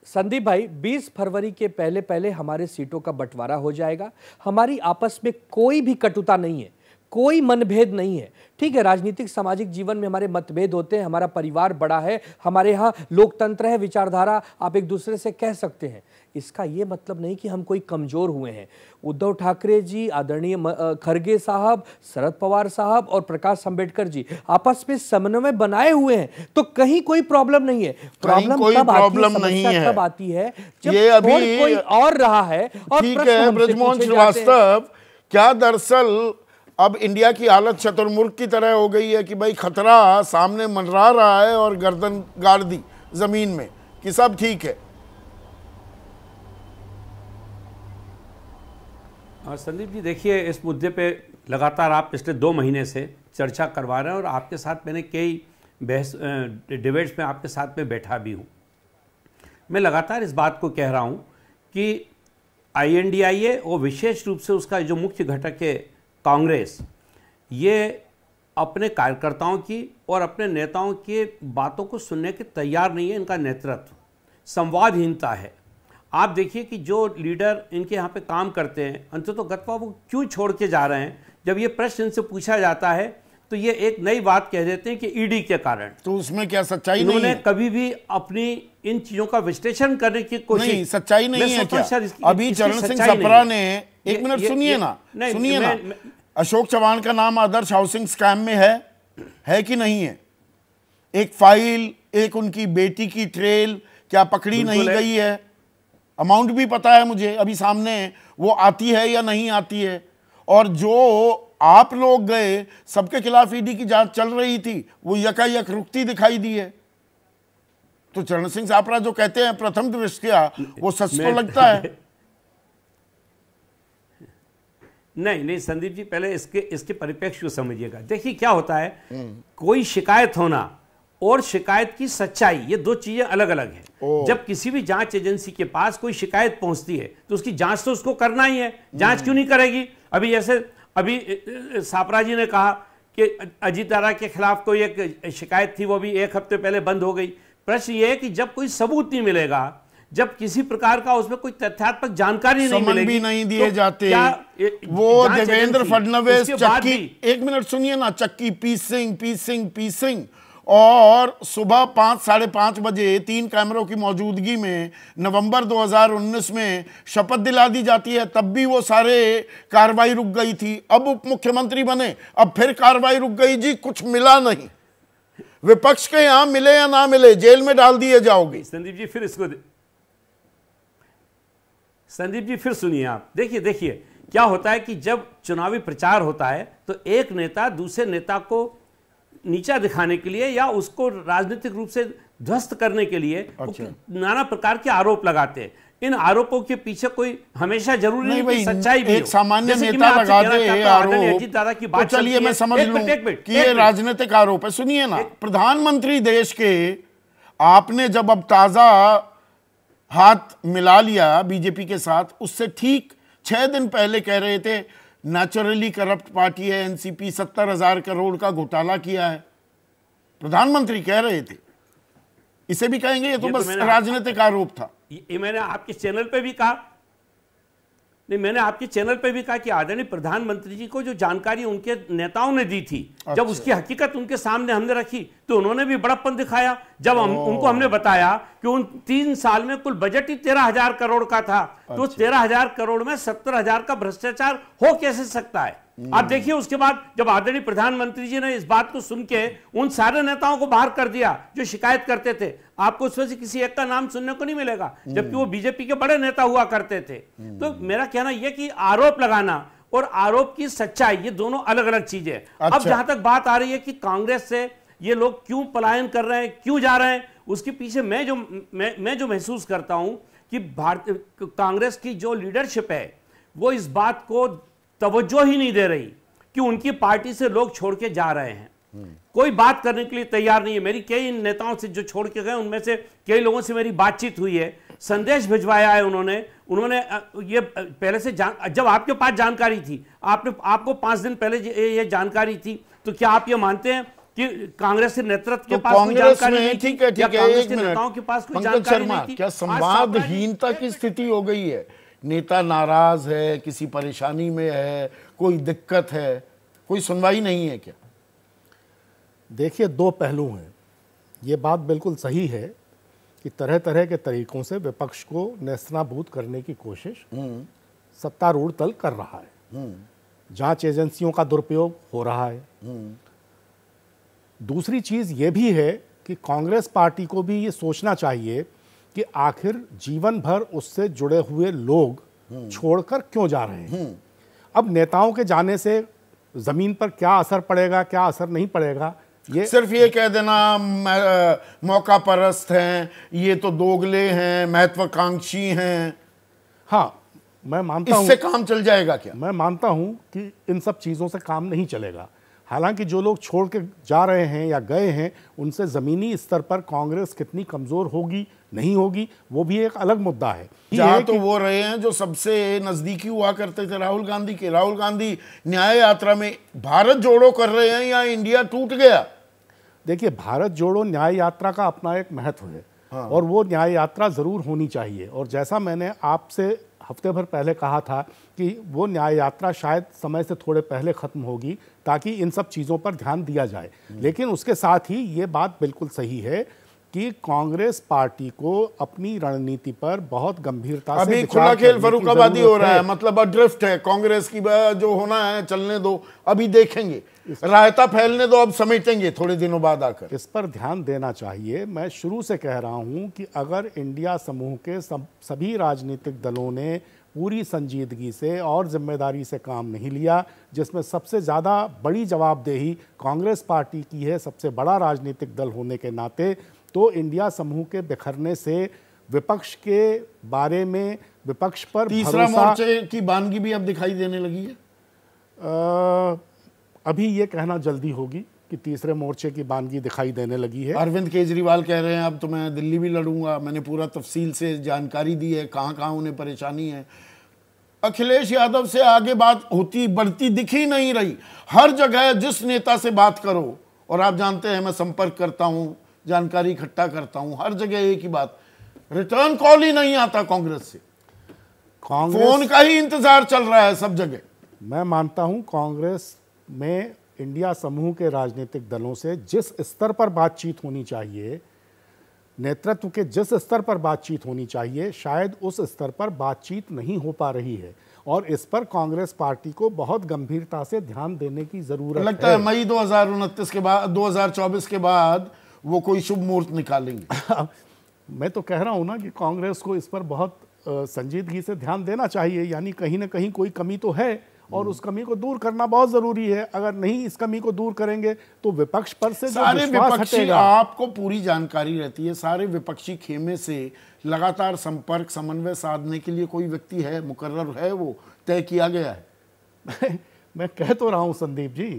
Speaker 2: संदीप भाई, 20 फरवरी के पहले हमारे सीटों का बंटवारा हो जाएगा। हमारी आपस में कोई भी कटुता नहीं है, कोई मनभेद नहीं है। ठीक है, राजनीतिक सामाजिक जीवन में हमारे मतभेद होते हैं, हमारा परिवार बड़ा है, हमारे यहाँ लोकतंत्र है, विचारधारा आप एक दूसरे से कह सकते हैं। इसका ये मतलब नहीं कि हम कोई कमजोर हुए हैं। उद्धव ठाकरे जी, आदरणीय खरगे साहब, शरद पवार साहब और प्रकाश अंबेडकर जी आपस में समन्वय बनाए हुए हैं, तो कहीं कोई प्रॉब्लम नहीं है। प्रॉब्लम तब आती है जब
Speaker 1: ये अभी
Speaker 2: कोई और रहा है। और
Speaker 1: ठीक है ब्रजमोहन श्रीवास्तव, क्या दरअसल अब इंडिया की हालत शतुर्मुर्ग की तरह हो गई है कि भाई खतरा सामने मंडरा रहा है और गर्दन गाड़ दी जमीन में कि सब ठीक है?
Speaker 5: संदीप जी देखिए, इस मुद्दे पे लगातार आप पिछले 2 महीने से चर्चा करवा रहे हैं और आपके साथ मैंने कई बहस डिबेट्स में आपके साथ में बैठा भी हूँ। मैं लगातार इस बात को कह रहा हूँ कि INDIA और विशेष रूप से उसका जो मुख्य घटक है कांग्रेस, ये अपने कार्यकर्ताओं की और अपने नेताओं की बातों को सुनने के तैयार नहीं है। इनका नेतृत्व संवादहीनता है। आप देखिए कि जो लीडर इनके यहाँ पे काम करते हैं, अंततः गत्वा वो क्यों छोड़ के जा रहे हैं। जब ये प्रश्न इनसे पूछा जाता है तो ये एक नई बात कह देते हैं कि ईडी के कारण।
Speaker 1: तो उसमें क्या सच्चाई नहीं
Speaker 5: इन्होंने
Speaker 1: है?
Speaker 5: कभी भी अपनी इन चीजों का विश्लेषण करने की कोशिश
Speaker 1: नहीं, सच्चाई नहीं है क्या? अभी चरण सिंह सप्रा ने, एक मिनट सुनिए ना, सुनिए ना, अशोक चव्हाण का नाम आदर्श हाउसिंग स्कैम में है कि नहीं है? एक फाइल, एक उनकी बेटी की ट्रेल क्या पकड़ी नहीं गई है? अमाउंट भी पता है मुझे, अभी सामने वो आती है या नहीं आती है। और जो आप लोग गए, सबके खिलाफ ईडी की जांच चल रही थी, वो यकायक रुकती दिखाई दी है। तो चरण सिंह सापरा जो कहते हैं प्रथम दृष्टया, वो सच तो लगता है।
Speaker 5: नहीं संदीप जी, पहले इसके परिप्रेक्ष्य को समझिएगा। देखिए क्या होता है, कोई शिकायत होना और शिकायत की सच्चाई, ये दो चीजें अलग अलग हैं। जब किसी भी जांच एजेंसी के पास कोई शिकायत पहुंचती है तो उसकी जांच तो उसको करना ही है। जांच क्यों नहीं करेगी? अभी जैसे अभी सापरा जी ने कहा कि अजीत दादा के खिलाफ कोई एक शिकायत थी, वो भी एक हफ्ते पहले बंद हो गई। प्रश्न ये है कि जब कोई सबूत नहीं मिलेगा, जब किसी प्रकार का उसमें कोई तथ्यात्मक जानकारी नहीं मिलेगी,
Speaker 1: भी नहीं दिए
Speaker 5: तो
Speaker 1: जाते, वो देवेंद्र फडणवीस चक्की, एक मिनट सुनिए ना, चक्की पीसिंग और सुबह 5, साढ़े 5 बजे 3 कैमरों की मौजूदगी में नवंबर 2019 में शपथ दिला दी जाती है, तब भी वो सारे कार्रवाई रुक गई थी। अब उप मुख्यमंत्री बने, अब फिर कार्रवाई रुक गई जी, कुछ मिला नहीं। विपक्ष के यहां मिले या ना मिले, जेल में डाल दिए जाओगे।
Speaker 5: संदीप जी फिर सुनिए आप। देखिए क्या होता है कि जब चुनावी प्रचार होता है तो एक नेता दूसरे नेता को नीचा दिखाने के लिए या उसको राजनीतिक रूप से ध्वस्त करने के लिए नाना प्रकार के आरोप लगाते हैं। इन आरोपों के पीछे कोई हमेशा जरूरी नहीं कि सच्चाई भी हो।
Speaker 1: एक सामान्य नेता लगा दे आरोप, तो चलिए मैं समझ लूं कि ये राजनीतिक आरोप है। सुनिए ना, प्रधानमंत्री देश के, आपने जब अब ताजा हाथ मिला लिया बीजेपी के साथ, उससे ठीक 6 दिन पहले कह रहे थे नेचुरली करप्ट पार्टी है एनसीपी, 70,000 करोड़ का घोटाला किया है, प्रधानमंत्री कह रहे थे। इसे भी कहेंगे ये तो बस राजनीतिक आरोप था।
Speaker 5: ये मैंने आपके चैनल पे भी कहा, नहीं मैंने आपके चैनल पे भी कहा कि आदरणीय प्रधानमंत्री जी को जो जानकारी उनके नेताओं ने दी थी, जब उसकी हकीकत उनके सामने हमने रखी तो उन्होंने भी बड़प्पन दिखाया। जब उनको हमने बताया कि उन 3 साल में कुल बजट ही 13,000 करोड़ का था, तो 13,000 करोड़ में 70,000 का भ्रष्टाचार हो कैसे सकता है? आप देखिए उसके बाद जब आदरणीय प्रधानमंत्री जी ने इस बात को सुन के उन सारे नेताओं को बाहर कर दिया जो शिकायत करते थे, आपको उसमें से किसी एक का नाम सुनने को नहीं मिलेगा, जबकि वो बीजेपी के बड़े नेता हुआ करते थे। तो मेरा कहना यह कि आरोप लगाना और आरोप की सच्चाई, ये दोनों अलग अलग चीजें हैं। अब जहां तक बात आ रही है कि कांग्रेस से ये लोग क्यों पलायन कर रहे हैं, क्यों जा रहे हैं, उसके पीछे मैं जो महसूस करता हूं कि कांग्रेस की जो लीडरशिप है वो इस बात को तवज्जो ही नहीं दे रही कि उनकी पार्टी से लोग छोड़ के जा रहे हैं। कोई बात करने के लिए तैयार नहीं है। मेरी कई नेताओं से जो छोड़ के गए उनमें से कई लोगों से मेरी बातचीत हुई है, संदेश भिजवाया है उन्होंने ये पहले से जब आपके पास जानकारी थी, आपको 5 दिन पहले ये जानकारी थी, तो क्या आप ये मानते हैं कि कांग्रेस के नेतृत्व के पास कोई जानकारी नहीं थी?
Speaker 1: ठीक है,
Speaker 5: कांग्रेस के नेताओं के पास कोई जानकारी नहीं थी?
Speaker 1: क्या संवादहीनता की स्थिति हो गई है? नेता नाराज है, किसी परेशानी में है, कोई दिक्कत है, कोई सुनवाई नहीं है क्या?
Speaker 6: देखिए, 2 पहलू हैं। ये बात बिल्कुल सही है कि तरह तरह के तरीकों से विपक्ष को नेस्तनाबूद करने की कोशिश सत्तारूढ़ दल कर रहा है। जांच एजेंसियों का दुरुपयोग हो रहा है। दूसरी चीज़ ये भी है कि कांग्रेस पार्टी को भी ये सोचना चाहिए कि आखिर जीवन भर उससे जुड़े हुए लोग छोड़कर क्यों जा रहे हैं। अब नेताओं के जाने से जमीन पर क्या असर पड़ेगा, क्या असर नहीं पड़ेगा, ये
Speaker 1: सिर्फ ये कह देना मौका परस्त हैं, ये तो दोगले हैं, महत्वाकांक्षी हैं।
Speaker 6: हाँ, मैं मानता हूं
Speaker 1: इससे काम चल जाएगा क्या?
Speaker 6: मैं मानता हूं कि इन सब चीज़ों से काम नहीं चलेगा। हालांकि जो लोग छोड़ के जा रहे हैं या गए हैं, उनसे ज़मीनी स्तर पर कांग्रेस कितनी कमज़ोर होगी नहीं होगी वो भी एक अलग मुद्दा है।
Speaker 1: जहाँ तो वो रहे हैं जो सबसे नज़दीकी हुआ करते थे राहुल गांधी के। राहुल गांधी न्याय यात्रा में भारत जोड़ो कर रहे हैं या इंडिया टूट गया?
Speaker 6: देखिए, भारत जोड़ो न्याय यात्रा का अपना एक महत्व है। हाँ। और वो न्याय यात्रा ज़रूर होनी चाहिए। और जैसा मैंने आपसे हफ्ते भर पहले कहा था कि वो न्याय यात्रा शायद समय से थोड़े पहले ख़त्म होगी ताकि इन सब चीज़ों पर ध्यान दिया जाए। लेकिन उसके साथ ही ये बात बिल्कुल सही है कि कांग्रेस पार्टी को अपनी रणनीति पर बहुत गंभीरता से
Speaker 1: अभी खुला खेल फर्रुखाबादी हो रहा है, मतलब अड्रिफ्ट है कांग्रेस की, जो होना है चलने दो, अभी देखेंगे, रायता फैलने दो, अब समेटेंगे थोड़े दिनों बाद आकर।
Speaker 6: इस पर ध्यान देना चाहिए। मैं शुरू से कह रहा हूं कि अगर इंडिया समूह के सभी राजनीतिक दलों ने पूरी संजीदगी से और जिम्मेदारी से काम नहीं लिया, जिसमें सबसे ज़्यादा बड़ी जवाबदेही कांग्रेस पार्टी की है सबसे बड़ा राजनीतिक दल होने के नाते, तो इंडिया समूह के बिखरने से विपक्ष के बारे में, विपक्ष पर
Speaker 1: तीसरा मोर्चे की बानगी भी अब दिखाई देने लगी है।
Speaker 6: अभी ये कहना जल्दी होगी कि तीसरे मोर्चे की बानगी दिखाई देने लगी है।
Speaker 1: अरविंद केजरीवाल कह रहे हैं अब तो मैं दिल्ली भी लड़ूंगा, मैंने पूरा तफसील से जानकारी दी है कहाँ कहाँ उन्हें परेशानी है। अखिलेश यादव से आगे बात होती बढ़ती दिख ही नहीं रही। हर जगह जिस नेता से बात करो, और आप जानते हैं मैं संपर्क करता हूँ, जानकारी इकट्ठा करता हूँ, हर जगह एक ही बात, रिटर्न कॉल ही नहीं आता कांग्रेस से, फोन का ही इंतजार चल रहा है सब जगह।
Speaker 6: मैं मानता हूं कांग्रेस में इंडिया समूह के राजनीतिक दलों से जिस स्तर पर बातचीत होनी चाहिए, नेतृत्व के जिस स्तर पर बातचीत होनी चाहिए, शायद उस स्तर पर बातचीत नहीं हो पा रही है, और इस पर कांग्रेस पार्टी को बहुत गंभीरता से ध्यान देने की जरूरत
Speaker 1: लगता है मई 2029 के बाद, 2024 के बाद वो कोई शुभ मुहूर्त निकालेंगे।
Speaker 6: मैं तो कह रहा हूं ना कि कांग्रेस को इस पर बहुत संजीदगी से ध्यान देना चाहिए, यानी कहीं ना कहीं कोई कमी तो है और उस कमी को दूर करना बहुत जरूरी है। अगर नहीं इस कमी को दूर करेंगे तो विपक्ष पर से
Speaker 1: सारे विपक्षी, आपको पूरी जानकारी रहती है, सारे विपक्षी खेमे से लगातार संपर्क समन्वय साधने के लिए कोई व्यक्ति है, मुकर्रर है, वो तय किया गया है।
Speaker 6: मैं कह तो रहा हूं संदीप जी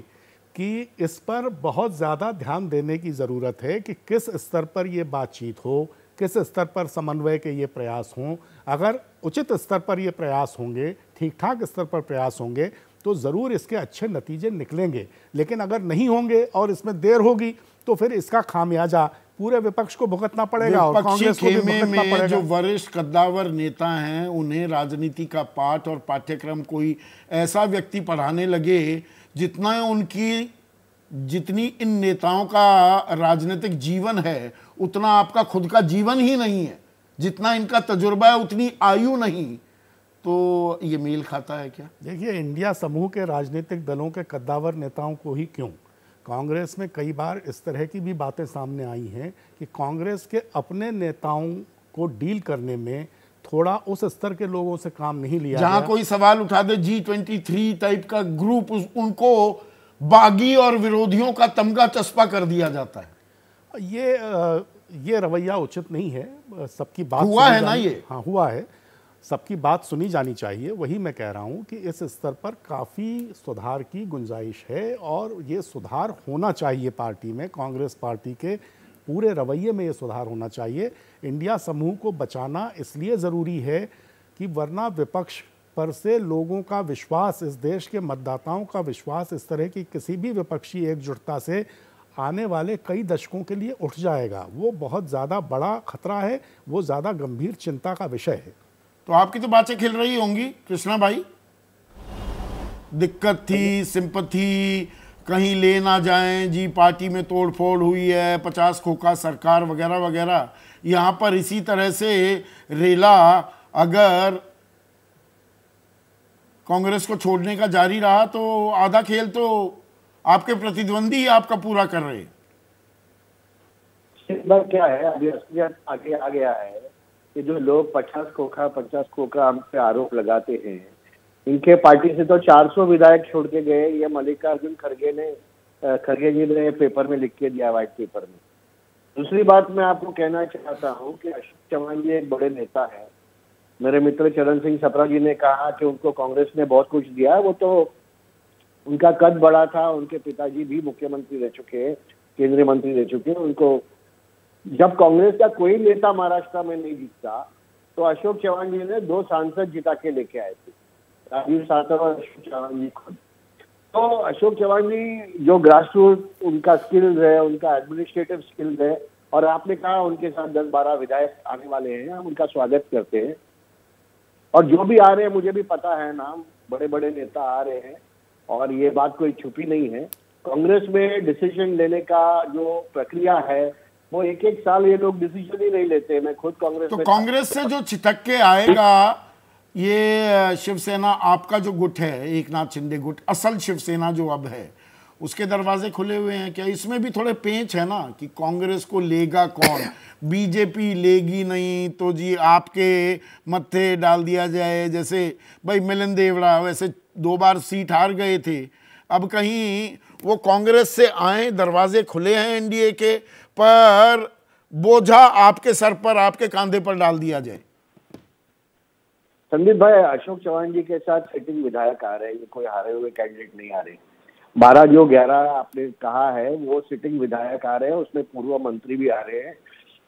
Speaker 6: कि इस पर बहुत ज़्यादा ध्यान देने की ज़रूरत है कि किस स्तर पर ये बातचीत हो, किस स्तर पर समन्वय के ये प्रयास हों। अगर उचित स्तर पर ये प्रयास होंगे, ठीक ठाक स्तर पर प्रयास होंगे, तो ज़रूर इसके अच्छे नतीजे निकलेंगे। लेकिन अगर नहीं होंगे और इसमें देर होगी तो फिर इसका खामियाजा पूरे विपक्ष को भुगतना पड़ेगा और कांग्रेस को भी भुगतना पड़ेगा।
Speaker 1: जो वरिष्ठ कद्दावर नेता हैं उन्हें राजनीति का पाठ और पाठ्यक्रम कोई ऐसा व्यक्ति पढ़ाने लगे जितनी इन नेताओं का राजनीतिक जीवन है उतना आपका खुद का जीवन ही नहीं है, जितना इनका तजुर्बा है उतनी आयु नहीं, तो ये मेल खाता है क्या?
Speaker 6: देखिए, इंडिया समूह के राजनीतिक दलों के कद्दावर नेताओं को ही क्यों, कांग्रेस में कई बार इस तरह की भी बातें सामने आई हैं कि कांग्रेस के अपने नेताओं को डील करने में थोड़ा उस स्तर के लोगों से काम नहीं लिया,
Speaker 1: जहां कोई सवाल उठा दे G23 टाइप का ग्रुप, उनको बागी और विरोधियों का तमगा चस्पा कर दिया जाता है।
Speaker 6: ये रवैया उचित नहीं है। सबकी बात
Speaker 1: हुआ है ना, ये
Speaker 6: हाँ हुआ है, सबकी बात सुनी जानी चाहिए। वही मैं कह रहा हूँ कि इस स्तर पर काफ़ी सुधार की गुंजाइश है और ये सुधार होना चाहिए पार्टी में, कांग्रेस पार्टी के पूरे रवैये में ये सुधार होना चाहिए। इंडिया समूह को बचाना इसलिए ज़रूरी है कि वरना विपक्ष पर से लोगों का विश्वास, इस देश के मतदाताओं का विश्वास इस तरह की किसी भी विपक्षी एकजुटता से आने वाले कई दशकों के लिए उठ जाएगा। वो बहुत ज़्यादा बड़ा खतरा है, वो ज़्यादा गंभीर चिंता का विषय है।
Speaker 1: तो आपकी तो बातें खिल रही होंगी कृष्णा भाई, दिक्कत थी, सिंपथी, कहीं ले ना जाएं जी, पार्टी में तोड़फोड़ हुई है, 50 खोखा सरकार वगैरह वगैरह। यहाँ पर इसी तरह से रेला अगर कांग्रेस को छोड़ने का जारी रहा तो आधा खेल तो आपके प्रतिद्वंदी ही आपका पूरा कर रहे हैं।
Speaker 7: क्या है, अभी असलियत आगे आ गया है कि जो लोग 50 खोखा हम पे आरोप लगाते हैं, इनके पार्टी से तो 400 विधायक छोड़ के गए। ये मल्लिकार्जुन खड़गे जी ने पेपर में लिख के दिया, व्हाइट पेपर में। दूसरी बात मैं आपको कहना चाहता हूँ कि अशोक चव्हाण जी एक बड़े नेता है। मेरे मित्र चरण सिंह सप्रा जी ने कहा कि उनको कांग्रेस ने बहुत कुछ दिया, वो तो उनका कद बड़ा था, उनके पिताजी भी मुख्यमंत्री रह चुके हैं, केंद्रीय मंत्री रह चुके हैं। उनको जब कांग्रेस का कोई नेता महाराष्ट्र में नहीं जीतता तो अशोक चव्हाण जी ने 2 सांसद जिता के लेके आए थे, राजीव सातव और अशोक चव्हाण जी खुद। तो अशोक चव्हाण जी जो ग्रास रूट उनका स्किल्स है, उनका एडमिनिस्ट्रेटिव स्किल्स है, और आपने कहा उनके साथ 10-12 विधायक आने वाले हैं, हम उनका स्वागत करते हैं। और जो भी आ रहे हैं मुझे भी पता है, नाम बड़े बड़े नेता आ रहे हैं और ये बात कोई छुपी नहीं है। कांग्रेस में डिसीजन लेने का जो प्रक्रिया है वो एक एक साल ये लोग डिसीजन ही नहीं लेते। मैं खुद कांग्रेस
Speaker 1: तो
Speaker 7: में
Speaker 1: कांग्रेस से जो छिटक के आएगा ये शिवसेना, आपका जो गुट है एक नाथ शिंदे गुट, असल शिवसेना जो अब है, उसके दरवाजे खुले हुए हैं क्या? इसमें भी थोड़े पेंच है ना कि कांग्रेस को लेगा कौन? बीजेपी लेगी नहीं तो जी आपके मत्थे डाल दिया जाए, जैसे भाई मिलिंद देवड़ा वैसे 2 बार सीट हार गए थे, अब कहीं वो कांग्रेस से आए, दरवाजे खुले हैं एनडीए के, पर बोझा आपके सर पर, आपके कांधे पर डाल दिया जाए।
Speaker 7: संदीप भाई, अशोक चौहान जी के साथ सिटिंग विधायक आ रहे हैं, ये कोई हारे हुए कैंडिडेट नहीं आ रहे। 12 जो 11 आपने कहा है वो सिटिंग विधायक आ रहे हैं, उसमें पूर्व मंत्री भी आ रहे हैं।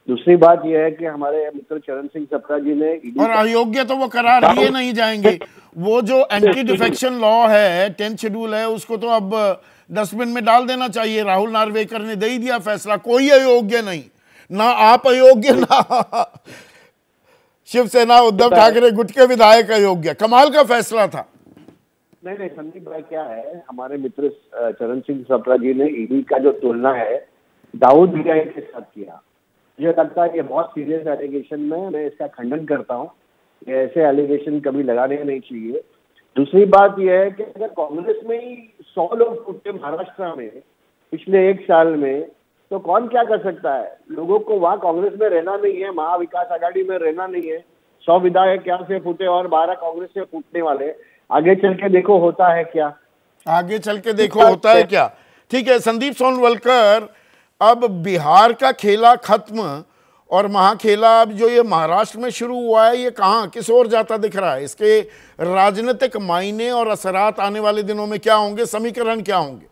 Speaker 7: दूसरी बात यह है कि हमारे मित्र चरण सिंह सप्रा जी ने
Speaker 1: और अयोग्य तो वो करार दिए नहीं जाएंगे। वो जो एंटी डिफेक्शन लॉ है, 10th शेड्यूल है, उसको तो अब डस्टबिन में डाल देना चाहिए। राहुल नार्वेकर ने दे ही दिया फैसला, कोई अयोग्य नहीं, ना आप अयोग्य ना शिवसेना उद्धव ठाकरे गुट के विधायक अयोग्य। कमाल का फैसला था।
Speaker 7: नहीं संदीप भाई, क्या है, हमारे मित्र चरण सिंह सप्रा जी ने ईडी का जो तुलना है दाऊद भैया के साथ किया। मुझे लगता है ये बहुत सीरियस एलिगेशन में, मैं इसका खंडन करता हूँ। ये ऐसे एलिगेशन कभी लगाने नहीं चाहिए। दूसरी बात यह है कि अगर कांग्रेस में ही 100 लोग फूटे महाराष्ट्र में पिछले 1 साल में, तो कौन क्या कर सकता है? लोगों को वहां कांग्रेस में रहना नहीं है, महाविकास आघाड़ी में रहना नहीं है। 100 विधायक यहाँ से फूटे और 12 कांग्रेस से फूटने वाले। आगे चल के देखो होता है क्या,
Speaker 1: आगे चल के देखो होता है क्या। ठीक है संदीप सोनवलकर, अब बिहार का खेला खत्म और महाखेला अब जो ये महाराष्ट्र में शुरू हुआ है, ये कहाँ किस ओर जाता दिख रहा है? इसके राजनीतिक मायने और असरात आने वाले दिनों में क्या होंगे, समीकरण क्या होंगे?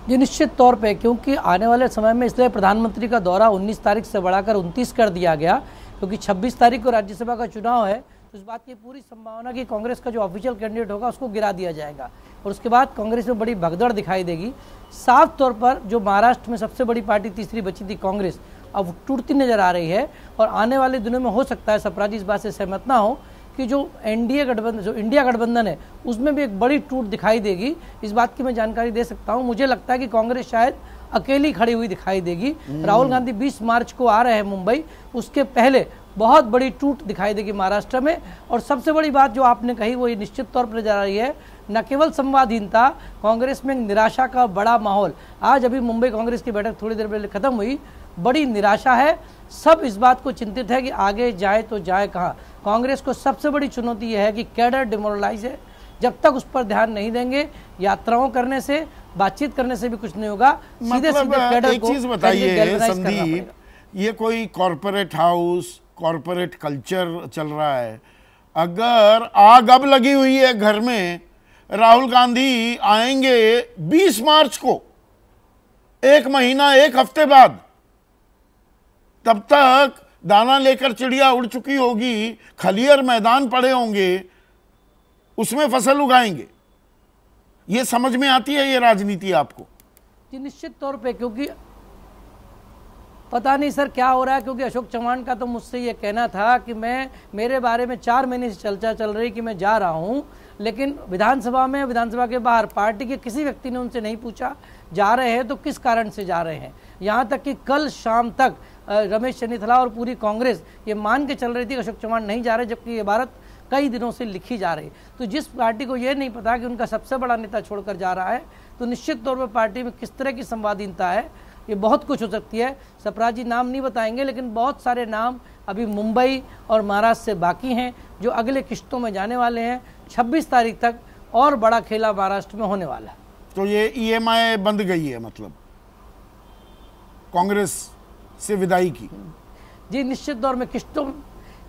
Speaker 8: जी निश्चित तौर पे, क्योंकि आने वाले समय में इसलिए प्रधानमंत्री का दौरा 19 तारीख से बढ़ाकर 29 कर दिया गया, क्योंकि 26 तारीख को राज्यसभा का चुनाव है। तो इस बात की पूरी संभावना कि कांग्रेस का जो ऑफिशियल कैंडिडेट होगा उसको गिरा दिया जाएगा और उसके बाद कांग्रेस में बड़ी भगदड़ दिखाई देगी। साफ तौर पर जो महाराष्ट्र में सबसे बड़ी पार्टी तीसरी बची थी कांग्रेस, अब टूटती नजर आ रही है। और आने वाले दिनों में हो सकता है, सप्रा जी इस बात से सहमत ना हो, कि जो एनडीए गठबंधन, जो इंडिया गठबंधन है, उसमें भी एक बड़ी टूट दिखाई देगी। इस बात की मैं जानकारी दे सकता हूं। मुझे लगता है कि कांग्रेस शायद अकेली खड़ी हुई दिखाई देगी। राहुल गांधी 20 मार्च को आ रहे हैं मुंबई, उसके पहले बहुत बड़ी टूट दिखाई देगी महाराष्ट्र में। और सबसे बड़ी बात जो आपने कही वो ये निश्चित तौर पर जा रही है, न केवल संवादहीनता, कांग्रेस में निराशा का बड़ा माहौल। आज अभी मुंबई कांग्रेस की बैठक थोड़ी देर पहले खत्म हुई, बड़ी निराशा है। सब इस बात को चिंतित है कि आगे जाए तो जाए कहाँ। कांग्रेस को सबसे बड़ी चुनौती यह है कि कैडर डिमोरलाइज है। जब तक उस पर ध्यान नहीं देंगे, यात्राओं करने से, बातचीत करने से भी कुछ नहीं होगा। सीधे सीधे कैडर
Speaker 1: एक चीज बताइए संदीप, ये कोई कॉर्पोरेट हाउस, कॉर्पोरेट कल्चर चल रहा है। अगर आग अब लगी हुई है घर में, राहुल गांधी आएंगे 20 मार्च को, 1 महीना 1 हफ्ते बाद, तब तक दाना लेकर चिड़िया उड़ चुकी होगी, खलियर मैदान पड़े होंगे, उसमें फसल उगाएंगे। ये समझ में आती है ये राजनीति आपको?
Speaker 8: जी निश्चित तौर पे, क्योंकि पता नहीं सर क्या हो रहा है। क्योंकि अशोक चौहान का तो मुझसे ये कहना था कि मेरे बारे में 4 महीने से चर्चा चल रही कि मैं जा रहा हूं, लेकिन विधानसभा में, विधानसभा के बाहर पार्टी के किसी व्यक्ति ने उनसे नहीं पूछा जा रहे हैं तो किस कारण से जा रहे हैं। यहाँ तक कि कल शाम तक रमेश चन्नीथला और पूरी कांग्रेस ये मान के चल रही थी कि अशोक चौहान नहीं जा रहे, जबकि ये बात कई दिनों से लिखी जा रही। तो जिस पार्टी को ये नहीं पता कि उनका सबसे बड़ा नेता छोड़कर जा रहा है, तो निश्चित तौर पर पार्टी में किस तरह की संवादहीनता है, ये बहुत कुछ हो सकती है। सप्रा जी नाम नहीं बताएंगे, लेकिन बहुत सारे नाम अभी मुंबई और महाराष्ट्र से बाकी हैं जो अगले किश्तों में जाने वाले हैं। 26 तारीख तक और बड़ा खेला महाराष्ट्र में होने वाला है।
Speaker 1: तो ये ईएमआई बंद गई है मतलब कांग्रेस से विदाई की?
Speaker 8: जी निश्चित तौर में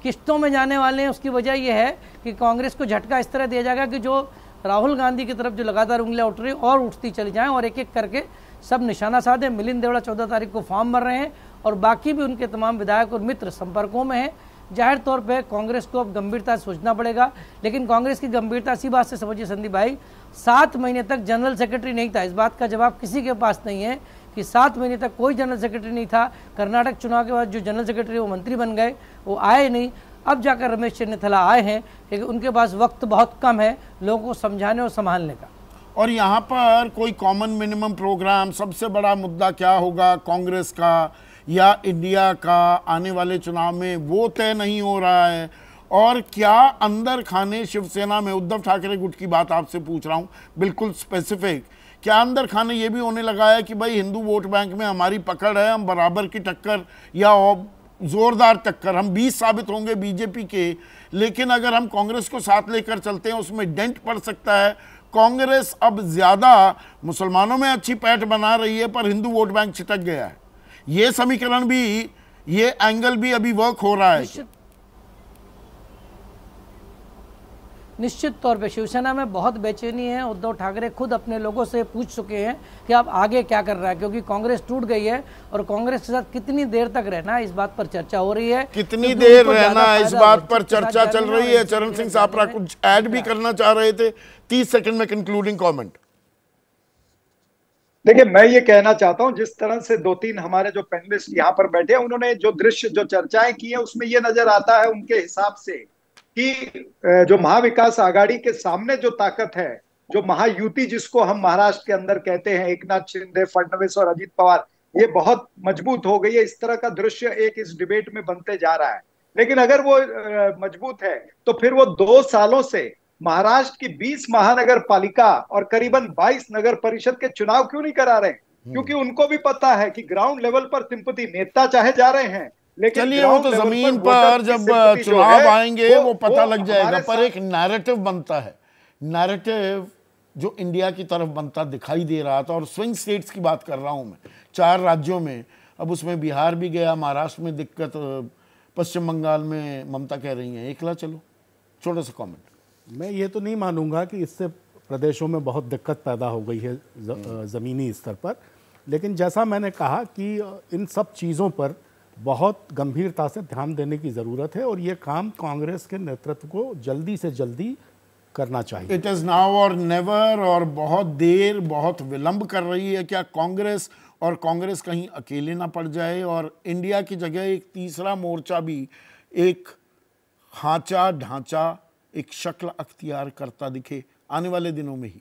Speaker 8: किश्तों में जाने वाले हैं। उसकी वजह यह है कि कांग्रेस को झटका इस तरह दिया जाएगा कि जो राहुल गांधी की तरफ जो लगातार उंगलियां उठ रही और उठती चली जाएं और एक एक करके सब निशाना साधे। मिलिंद देवड़ा 14 तारीख को फॉर्म भर रहे हैं और बाकी भी उनके तमाम विधायक और मित्र संपर्कों में हैं। जाहिर तौर पे कांग्रेस को अब गंभीरता से सोचना पड़ेगा, लेकिन कांग्रेस की गंभीरता इसी बात से समझिए संदीप भाई, 7 महीने तक जनरल सेक्रेटरी नहीं था। इस बात का जवाब किसी के पास नहीं है कि 7 महीने तक कोई जनरल सेक्रेटरी नहीं था। कर्नाटक चुनाव के बाद जो जनरल सेक्रेटरी वो मंत्री बन गए, वो आए नहीं। अब जाकर रमेश चन्नीथला आए हैं, लेकिन उनके पास वक्त बहुत कम है लोगों को समझाने और संभालने का।
Speaker 1: और यहाँ पर कोई कॉमन मिनिमम प्रोग्राम, सबसे बड़ा मुद्दा क्या होगा कांग्रेस का या इंडिया का आने वाले चुनाव में, वो तय नहीं हो रहा है। और क्या अंदर खाने शिवसेना में, उद्धव ठाकरे गुट की बात आपसे पूछ रहा हूँ बिल्कुल स्पेसिफिक, क्या अंदर खाने ये भी होने लगा है कि भाई हिंदू वोट बैंक में हमारी पकड़ है, हम बराबर की टक्कर या जोरदार टक्कर, हम 20 साबित होंगे बीजेपी के, लेकिन अगर हम कांग्रेस को साथ लेकर चलते हैं उसमें डेंट पड़ सकता है। कांग्रेस अब ज्यादा मुसलमानों में अच्छी पैठ बना रही है पर हिंदू वोट बैंक छिटक गया है। ये समीकरण भी, ये एंगल भी अभी वर्क हो रहा है।
Speaker 8: निश्चित तौर पे शिवसेना में बहुत बेचैनी है। उद्धव ठाकरे खुद अपने लोगों से पूछ चुके हैं कि आप आगे क्या कर रहा है, क्योंकि कांग्रेस टूट गई है और कांग्रेस के साथ कितनी देर तक रहना, इस बात पर चर्चा हो रही है।
Speaker 1: कितनी देर रहना, इस बात पर चर्चा चल रही है। चरण सिंह सापरा कुछ ऐड भी करना चाह रहे थे, 30 सेकंड में कंक्लूडिंग कमेंट।
Speaker 4: देखिए, मैं ये कहना चाहता हूं, जिस तरह से 2-3 हमारे जो पैनलिस्ट यहाँ पर बैठे हैं, उन्होंने जो दृश्य, जो चर्चाएं की है, उसमें ये नजर आता है उनके हिसाब से कि जो महाविकास आघाड़ी के सामने जो ताकत है, जो महायुति जिसको हम महाराष्ट्र के अंदर कहते हैं, एकनाथ शिंदे, फडणवीस और अजित पवार, ये बहुत मजबूत हो गई है। इस तरह का दृश्य एक इस डिबेट में बनते जा रहा है। लेकिन अगर वो मजबूत है तो फिर वो 2 सालों से महाराष्ट्र की 20 महानगर पालिका और करीबन 22 नगर परिषद के चुनाव क्यों नहीं करा रहे? क्योंकि उनको भी पता है कि ग्राउंड लेवल पर सिंपैथी नेता चाहे जा रहे हैं, लेकिन
Speaker 1: चलिए वो तो जमीन पर जब चुनाव आएंगे वो पता लग जाएगा। पर एक नैरेटिव बनता है, नैरेटिव जो इंडिया की तरफ बनता दिखाई दे रहा था। और स्विंग स्टेट्स की बात कर रहा हूं मैं, 4 राज्यों में, अब उसमें बिहार भी गया, महाराष्ट्र में दिक्कत, पश्चिम बंगाल में ममता कह रही हैं एकला चलो। छोटा सा कमेंट।
Speaker 6: मैं ये तो नहीं मानूंगा कि इससे प्रदेशों में बहुत दिक्कत पैदा हो गई है ज़मीनी स्तर पर, लेकिन जैसा मैंने कहा कि इन सब चीज़ों पर बहुत गंभीरता से ध्यान देने की ज़रूरत है और ये काम कांग्रेस के नेतृत्व को जल्दी से जल्दी करना चाहिए।
Speaker 1: इट इज़ नाउ और नेवर, और बहुत देर, बहुत विलंब कर रही है क्या कांग्रेस, और कांग्रेस कहीं अकेले ना पड़ जाए और इंडिया की जगह एक तीसरा मोर्चा भी एक ढांचा, एक शक्ल अख्तियार करता दिखे आने वाले दिनों में ही।